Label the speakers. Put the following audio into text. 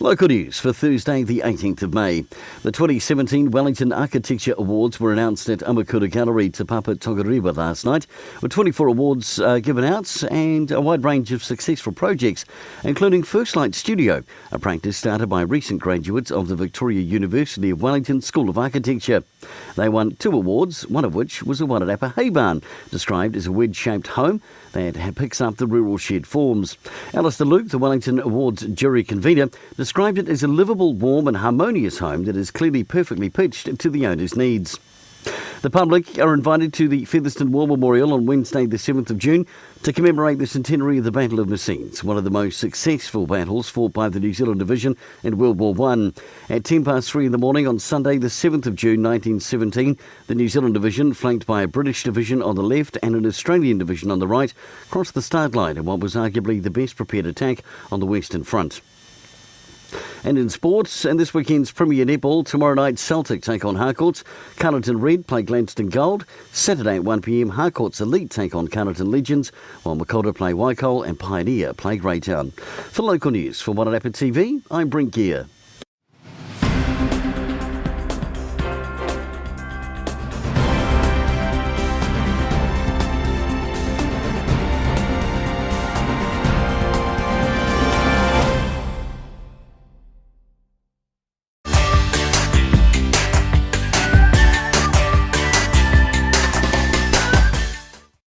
Speaker 1: Local news for Thursday the 18th of May. The 2017 Wellington Architecture Awards were announced at Amakura Gallery Te Papa Tongariro last night, with 24 awards given out and a wide range of successful projects, including First Light Studio, a practice started by recent graduates of the Victoria University of Wellington School of Architecture. They won 2 awards, one of which was a Wairarapa hay barn, described as a wedge-shaped home that picks up the rural shed forms. Alistair Luke, the Wellington Awards jury convener, described it as a livable, warm and harmonious home that is clearly perfectly pitched to the owner's needs. The public are invited to the Featherston War Memorial on Wednesday the 7th of June to commemorate the centenary of the Battle of Messines, one of the most successful battles fought by the New Zealand Division in World War I. At 3:10 in the morning on Sunday the 7th of June 1917, the New Zealand Division, flanked by a British division on the left and an Australian division on the right, crossed the start line in what was arguably the best prepared attack on the Western Front. And in sports, and this weekend's Premier Netball, tomorrow night Celtic take on Harcourts, Carlton Red play Gladstone Gold, Saturday at 1pm Harcourts Elite take on Carlton Legends, while Makoto play Waikol and Pioneer play Greytown. For local news for Wairarapa TV, I'm Brent Gare.